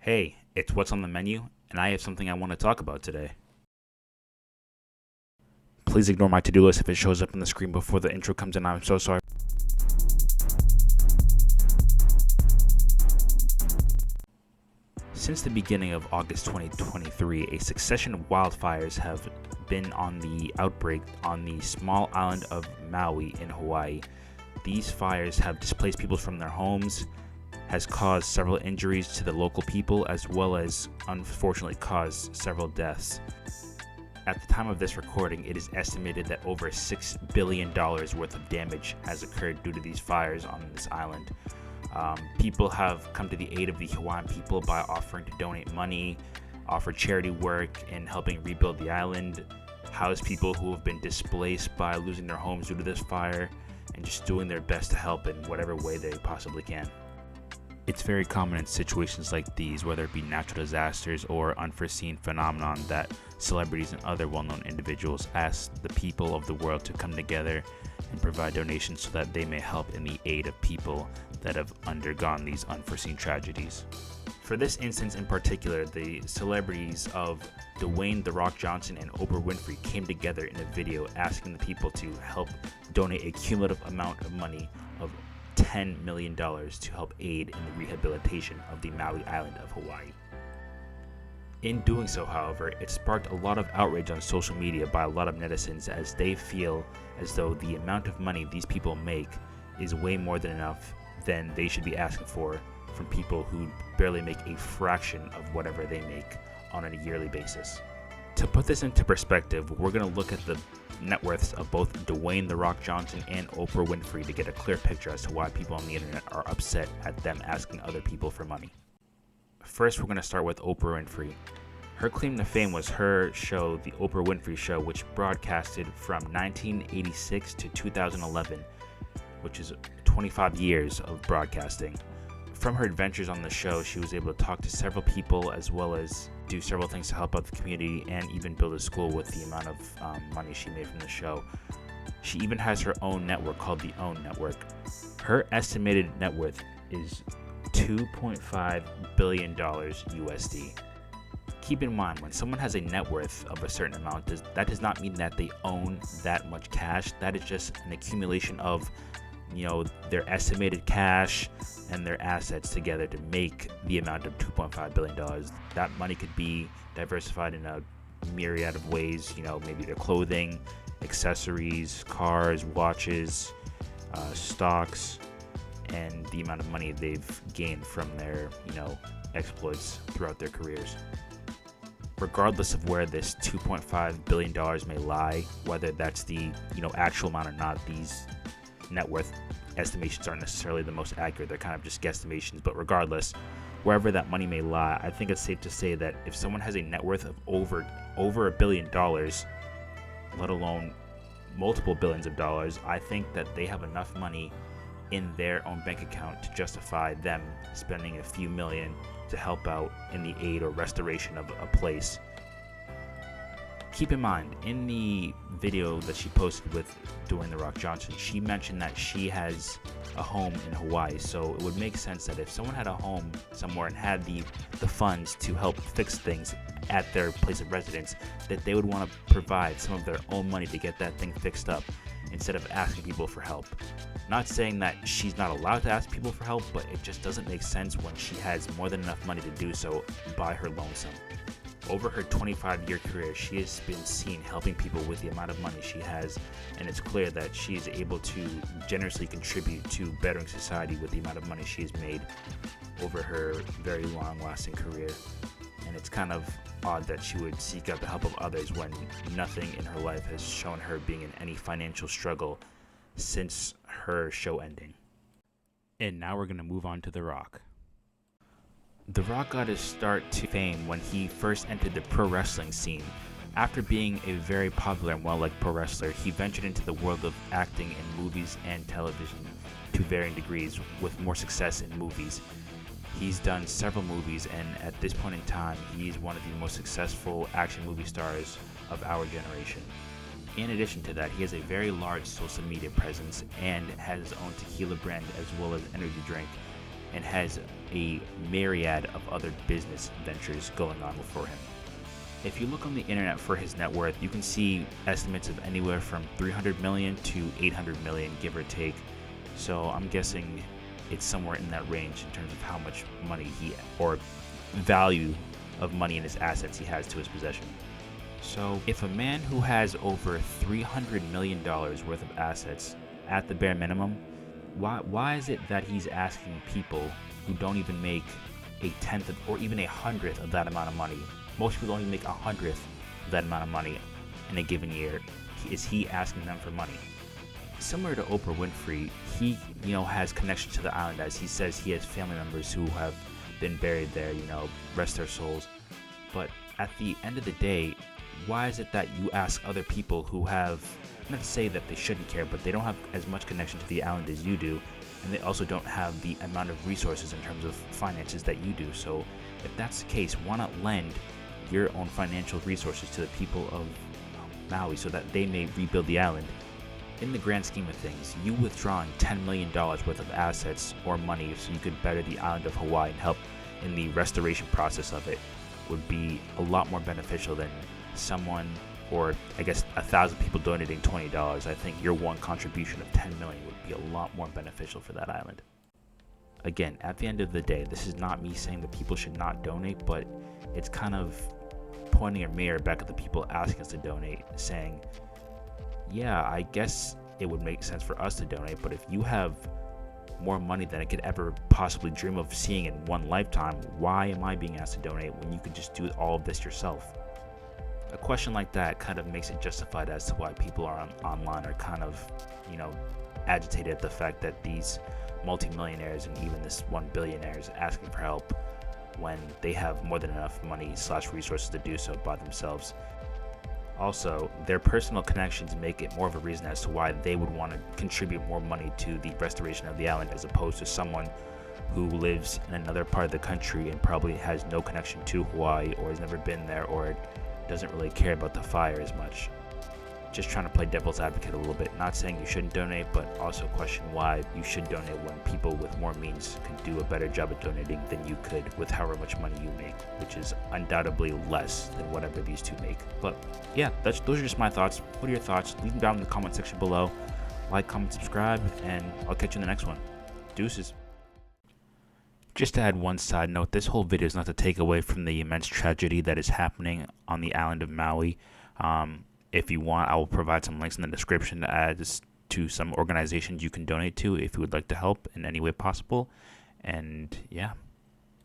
Hey, it's What's on the Menu, and I have something I want to talk about today. Please ignore my to-do list if it shows up on the screen before the intro comes in. I'm so sorry. Since the beginning of August 2023, a succession of wildfires have been on the outbreak on the small island of Maui in Hawaii. These fires have displaced people from their homes, has caused several injuries to the local people, as well as unfortunately caused several deaths. At the time of this recording, it is estimated that over $6 billion worth of damage has occurred due to these fires on this island. People have come to the aid of the Hawaiian people by offering to donate money, offer charity work in helping rebuild the island, house people who have been displaced by losing their homes due to this fire, and just doing their best to help in whatever way they possibly can. It's very common in situations like these, whether it be natural disasters or unforeseen phenomenon, that celebrities and other well-known individuals ask the people of the world to come together and provide donations so that they may help in the aid of people that have undergone these unforeseen tragedies. For this instance in particular, the celebrities of Dwayne "The Rock" Johnson and Oprah Winfrey came together in a video asking the people to help donate a cumulative amount of money of $10 million to help aid in the rehabilitation of the Maui island of Hawaii. In doing so, however, it sparked a lot of outrage on social media by a lot of netizens, as they feel as though the amount of money these people make is way more than enough than they should be asking for from people who barely make a fraction of whatever they make on a yearly basis. To put this into perspective, we're going to look at the net worths of both Dwayne "The Rock" Johnson and Oprah Winfrey to get a clear picture as to why people on the internet are upset at them asking other people for money. First, we're going to start with Oprah Winfrey. Her claim to fame was her show, The Oprah Winfrey Show, which broadcasted from 1986 to 2011, which is 25 years of broadcasting. From her adventures on the show, she was able to talk to several people as well as do several things to help out the community and even build a school with the amount of money she made from the show. She even has her own network called the OWN Network. Her estimated net worth is $2.5 billion USD. Keep in mind, when someone has a net worth of a certain amount, that does not mean that they own that much cash. That is just an accumulation of their estimated cash and their assets together to make the amount of $2.5 billion. That money could be diversified in a myriad of ways, maybe their clothing, accessories, cars, watches, stocks, and the amount of money they've gained from their, exploits throughout their careers. Regardless of where this $2.5 billion may lie, whether that's the, actual amount or not, these net worth estimations aren't necessarily the most accurate. They're kind of just guesstimations, but regardless, wherever that money may lie, I think it's safe to say that if someone has a net worth of over $1 billion, let alone multiple billions of dollars, I think that they have enough money in their own bank account to justify them spending a few million to help out in the aid or restoration of a place. Keep in mind, in the video that she posted with Dwayne "The Rock" Johnson, she mentioned that she has a home in Hawaii, so it would make sense that if someone had a home somewhere and had the funds to help fix things at their place of residence, that they would want to provide some of their own money to get that thing fixed up instead of asking people for help. Not saying that she's not allowed to ask people for help, but it just doesn't make sense when she has more than enough money to do so by her lonesome. Over her 25-year career, she has been seen helping people with the amount of money she has, and it's clear that she is able to generously contribute to bettering society with the amount of money she has made over her very long-lasting career. And it's kind of odd that she would seek out the help of others when nothing in her life has shown her being in any financial struggle since her show ending. And now we're going to move on to The Rock. The Rock got his start to fame when he first entered the pro wrestling scene. After being a very popular and well-liked pro wrestler, he ventured into the world of acting in movies and television to varying degrees, with more success in movies. He's done several movies, and at this point in time, he's one of the most successful action movie stars of our generation. In addition to that, he has a very large social media presence and has his own tequila brand as well as energy drink, and has a myriad of other business ventures going on for him. If you look on the internet for his net worth, you can see estimates of anywhere from 300 million to 800 million, give or take. So I'm guessing it's somewhere in that range in terms of how much money or value of money and his assets he has to his possession. So if a man who has over $300 million worth of assets at the bare minimum, why is it that he's asking people who don't even make a tenth of, or even a hundredth of that amount of money? Most people don't even make a hundredth of that amount of money in a given year. Is he asking them for money? Similar to Oprah Winfrey, he has connection to the island, as he says he has family members who have been buried there, rest their souls. But at the end of the day, why is it that you ask other people who have, not to say that they shouldn't care, but they don't have as much connection to the island as you do, and they also don't have the amount of resources in terms of finances that you do. So if that's the case, why not lend your own financial resources to the people of Maui so that they may rebuild the island? In the grand scheme of things, you withdrawing $10 million worth of assets or money so you could better the island of Hawaii and help in the restoration process of it would be a lot more beneficial than someone, or I guess 1,000 people donating $20. I think your one contribution of $10 million would be a lot more beneficial for that island. Again, at the end of the day, this is not me saying that people should not donate, but it's kind of pointing a mirror back at the people asking us to donate, saying, yeah, I guess it would make sense for us to donate, but if you have more money than I could ever possibly dream of seeing in one lifetime, why am I being asked to donate when you could just do all of this yourself? A question like that kind of makes it justified as to why people are online are kind of, agitated at the fact that these multimillionaires and even this one billionaire is asking for help when they have more than enough money / resources to do so by themselves. Also, their personal connections make it more of a reason as to why they would want to contribute more money to the restoration of the island, as opposed to someone who lives in another part of the country and probably has no connection to Hawaii, or has never been there, or doesn't really care about the fire as much. Just trying to play devil's advocate a little bit, not saying you shouldn't donate, but also question why you should donate when people with more means could do a better job at donating than you could with however much money you make, which is undoubtedly less than whatever these two make. But yeah, those are just my thoughts. What are your thoughts? Leave them down in the comment section below. Like, comment, subscribe, and I'll catch you in the next one. Deuces. Just to add one side note, this whole video is not to take away from the immense tragedy that is happening on the island of Maui. If you want, I will provide some links in the description to add to some organizations you can donate to if you would like to help in any way possible. And yeah,